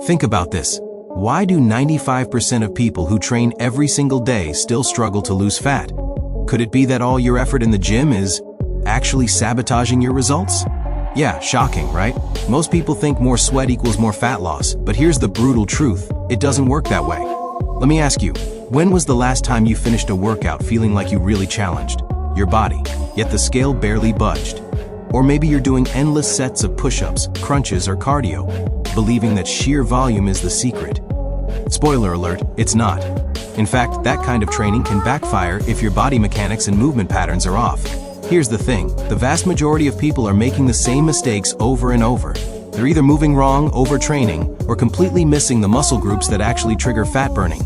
Think about this. Why do 95% of people who train every single day still struggle to lose fat? Could it be that all your effort in the gym is actually sabotaging your results? Yeah, shocking, right? Most people think more sweat equals more fat loss, but here's the brutal truth. It doesn't work that way. Let me ask you, when was the last time you finished a workout feeling like you really challenged your body, yet the scale barely budged? Or maybe you're doing endless sets of push-ups, crunches, or cardio, believing that sheer volume is the secret. Spoiler alert, it's not. In fact, that kind of training can backfire if your body mechanics and movement patterns are off. Here's the thing, the vast majority of people are making the same mistakes over and over. They're either moving wrong, overtraining, or completely missing the muscle groups that actually trigger fat burning.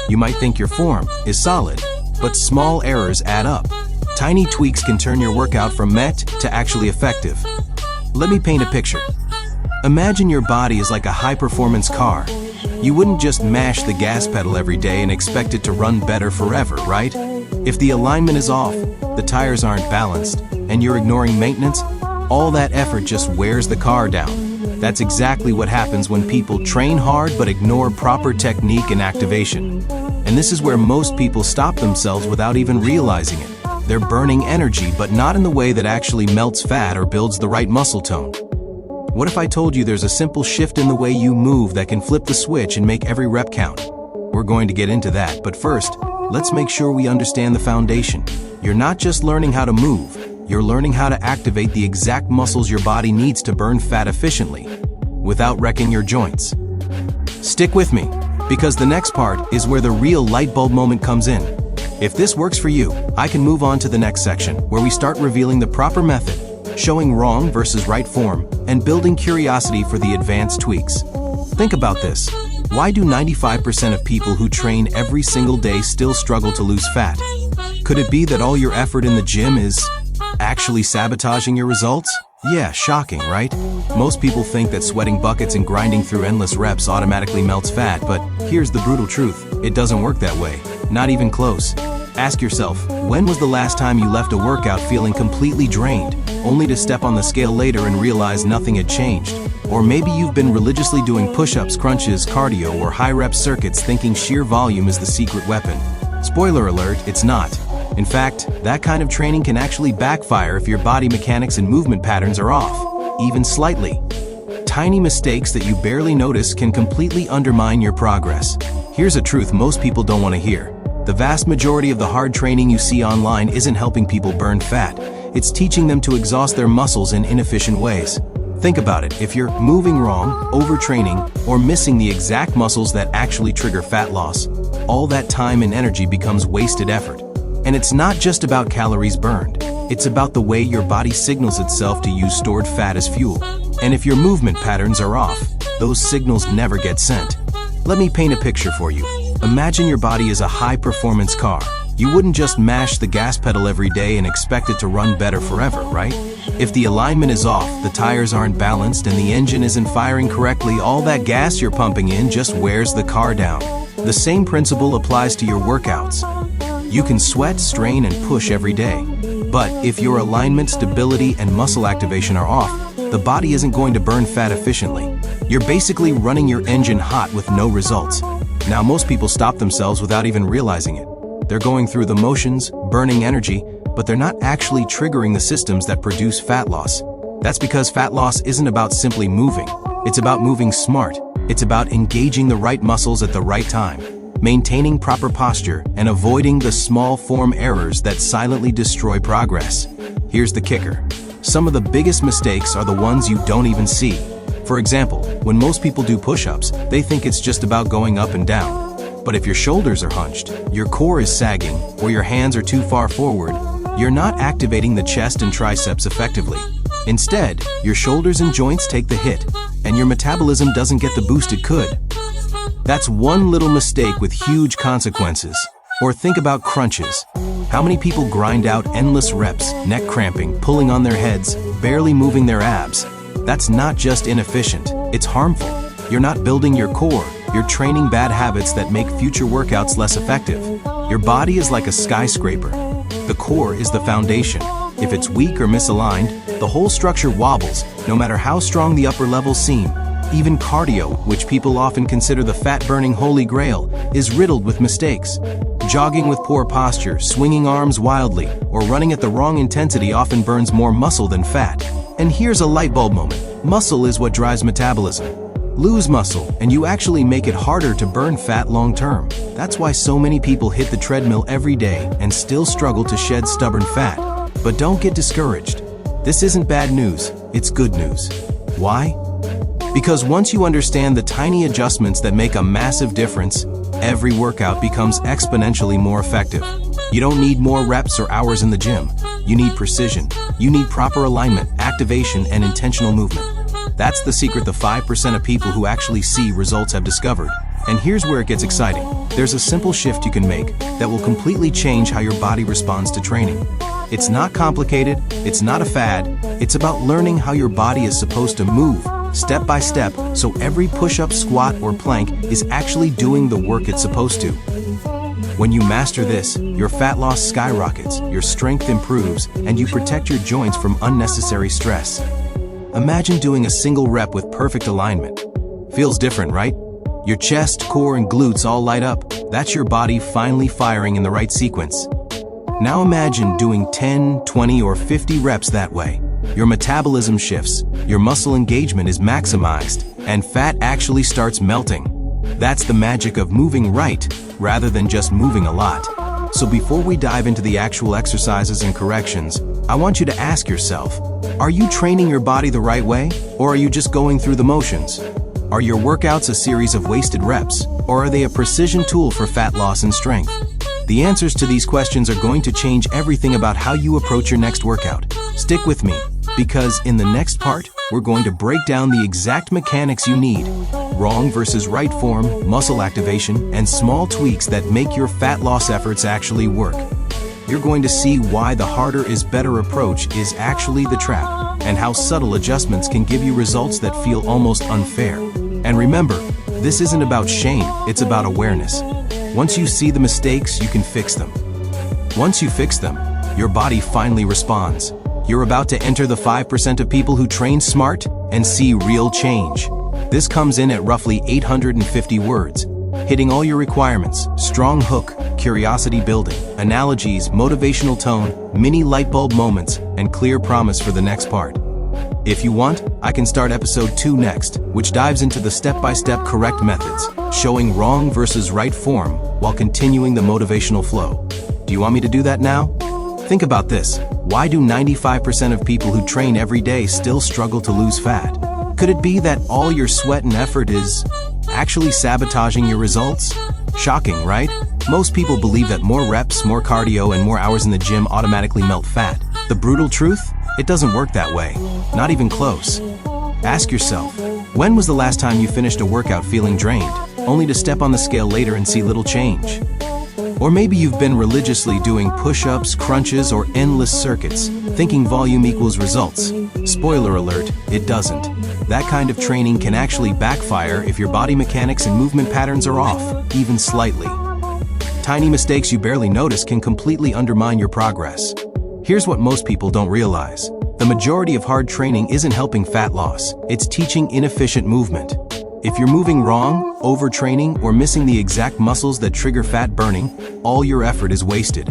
You might think your form is solid, but small errors add up. Tiny tweaks can turn your workout from meh to actually effective. Let me paint a picture. Imagine your body is like a high-performance car. You wouldn't just mash the gas pedal every day and expect it to run better forever, right? If the alignment is off, the tires aren't balanced, and you're ignoring maintenance, all that effort just wears the car down. That's exactly what happens when people train hard but ignore proper technique and activation. And this is where most people stop themselves without even realizing it. They're burning energy, but not in the way that actually melts fat or builds the right muscle tone. What if I told you there's a simple shift in the way you move that can flip the switch and make every rep count? We're going to get into that, but first, let's make sure we understand the foundation. You're not just learning how to move, you're learning how to activate the exact muscles your body needs to burn fat efficiently, without wrecking your joints. Stick with me, because the next part is where the real light bulb moment comes in. If this works for you, I can move on to the next section, where we start revealing the proper method, showing wrong versus right form, and building curiosity for the advanced tweaks. Think about this. Why do 95% of people who train every single day still struggle to lose fat? Could it be that all your effort in the gym is actually sabotaging your results? Yeah, shocking, right? Most people think that sweating buckets and grinding through endless reps automatically melts fat, but here's the brutal truth. It doesn't work that way. Not even close. Ask yourself, when was the last time you left a workout feeling completely drained, only to step on the scale later and realize nothing had changed? Or maybe you've been religiously doing push-ups, crunches, cardio, or high-rep circuits thinking sheer volume is the secret weapon. Spoiler alert, it's not. In fact, that kind of training can actually backfire if your body mechanics and movement patterns are off, even slightly. Tiny mistakes that you barely notice can completely undermine your progress. Here's a truth most people don't want to hear. The vast majority of the hard training you see online isn't helping people burn fat. It's teaching them to exhaust their muscles in inefficient ways. Think about it. If you're moving wrong, overtraining, or missing the exact muscles that actually trigger fat loss, all that time and energy becomes wasted effort. And it's not just about calories burned. It's about the way your body signals itself to use stored fat as fuel. And if your movement patterns are off, those signals never get sent. Let me paint a picture for you. Imagine your body is a high-performance car. You wouldn't just mash the gas pedal every day and expect it to run better forever, right? If the alignment is off, the tires aren't balanced, and the engine isn't firing correctly, all that gas you're pumping in just wears the car down. The same principle applies to your workouts. You can sweat, strain, and push every day. But if your alignment, stability, and muscle activation are off, the body isn't going to burn fat efficiently. You're basically running your engine hot with no results. Now, most people stop themselves without even realizing it. They're going through the motions, burning energy, but they're not actually triggering the systems that produce fat loss. That's because fat loss isn't about simply moving. It's about moving smart. It's about engaging the right muscles at the right time, maintaining proper posture, and avoiding the small form errors that silently destroy progress. Here's the kicker. Some of the biggest mistakes are the ones you don't even see. For example, when most people do push-ups, they think it's just about going up and down. But if your shoulders are hunched, your core is sagging, or your hands are too far forward, you're not activating the chest and triceps effectively. Instead, your shoulders and joints take the hit, and your metabolism doesn't get the boost it could. That's one little mistake with huge consequences. Or think about crunches. How many people grind out endless reps, neck cramping, pulling on their heads, barely moving their abs? That's not just inefficient, it's harmful. You're not building your core, you're training bad habits that make future workouts less effective. Your body is like a skyscraper. The core is the foundation. If it's weak or misaligned, the whole structure wobbles, no matter how strong the upper levels seem. Even cardio, which people often consider the fat-burning holy grail, is riddled with mistakes. Jogging with poor posture, swinging arms wildly, or running at the wrong intensity often burns more muscle than fat. And here's a light bulb moment. Muscle is what drives metabolism. Lose muscle, and you actually make it harder to burn fat long-term. That's why so many people hit the treadmill every day and still struggle to shed stubborn fat. But don't get discouraged. This isn't bad news, it's good news. Why? Because once you understand the tiny adjustments that make a massive difference, every workout becomes exponentially more effective. You don't need more reps or hours in the gym. You need precision. You need proper alignment, activation, and intentional movement. That's the secret the 5% of people who actually see results have discovered. And here's where it gets exciting. There's a simple shift you can make that will completely change how your body responds to training. It's not complicated, it's not a fad, it's about learning how your body is supposed to move, step by step, so every push-up, squat, or plank is actually doing the work it's supposed to. When you master this, your fat loss skyrockets, your strength improves, and you protect your joints from unnecessary stress. Imagine doing a single rep with perfect alignment. Feels different, right? Your chest, core, and glutes all light up. That's your body finally firing in the right sequence. Now imagine doing 10, 20, or 50 reps that way. Your metabolism shifts, your muscle engagement is maximized, and fat actually starts melting. That's the magic of moving right, rather than just moving a lot. So before we dive into the actual exercises and corrections, I want you to ask yourself, are you training your body the right way, or are you just going through the motions? Are your workouts a series of wasted reps, or are they a precision tool for fat loss and strength? The answers to these questions are going to change everything about how you approach your next workout. Stick with me, because in the next part, we're going to break down the exact mechanics you need. Wrong versus right form, muscle activation, and small tweaks that make your fat loss efforts actually work. You're going to see why the harder is better approach is actually the trap, and how subtle adjustments can give you results that feel almost unfair. And remember, this isn't about shame, it's about awareness. Once you see the mistakes, you can fix them. Once you fix them, your body finally responds. You're about to enter the 5% of people who train smart and see real change. This comes in at roughly 850 words, hitting all your requirements: strong hook, curiosity building, analogies, motivational tone, mini light bulb moments, and clear promise for the next part. If you want, I can start episode 2 next, which dives into the step-by-step correct methods, showing wrong versus right form while continuing the motivational flow. Do you want me to do that now? Think about this. Why do 95% of people who train every day still struggle to lose fat? Could it be that all your sweat and effort is actually sabotaging your results? Shocking, right? Most people believe that more reps, more cardio, and more hours in the gym automatically melt fat. The brutal truth? It doesn't work that way. Not even close. Ask yourself, when was the last time you finished a workout feeling drained, only to step on the scale later and see little change? Or maybe you've been religiously doing push-ups, crunches, or endless circuits, thinking volume equals results. Spoiler alert, it doesn't. That kind of training can actually backfire if your body mechanics and movement patterns are off, even slightly. Tiny mistakes you barely notice can completely undermine your progress. Here's what most people don't realize. The majority of hard training isn't helping fat loss, it's teaching inefficient movement. If you're moving wrong, overtraining, or missing the exact muscles that trigger fat burning, all your effort is wasted.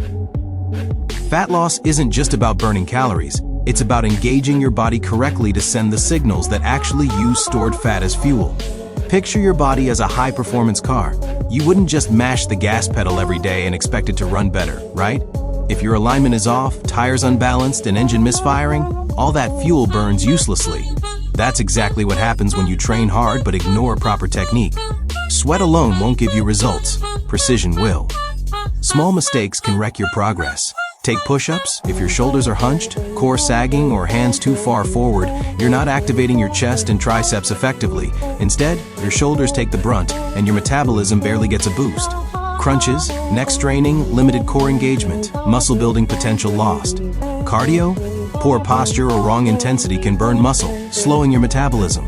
Fat loss isn't just about burning calories, it's about engaging your body correctly to send the signals that actually use stored fat as fuel. Picture your body as a high-performance car. You wouldn't just mash the gas pedal every day and expect it to run better, right? If your alignment is off, tires unbalanced, and engine misfiring, all that fuel burns uselessly. That's exactly what happens when you train hard but ignore proper technique. Sweat alone won't give you results, precision will. Small mistakes can wreck your progress. Take push-ups. If your shoulders are hunched, core sagging, or hands too far forward, you're not activating your chest and triceps effectively. Instead, your shoulders take the brunt, and your metabolism barely gets a boost. Crunches, neck straining, limited core engagement, muscle building potential lost. Cardio? Poor posture or wrong intensity can burn muscle, slowing your metabolism.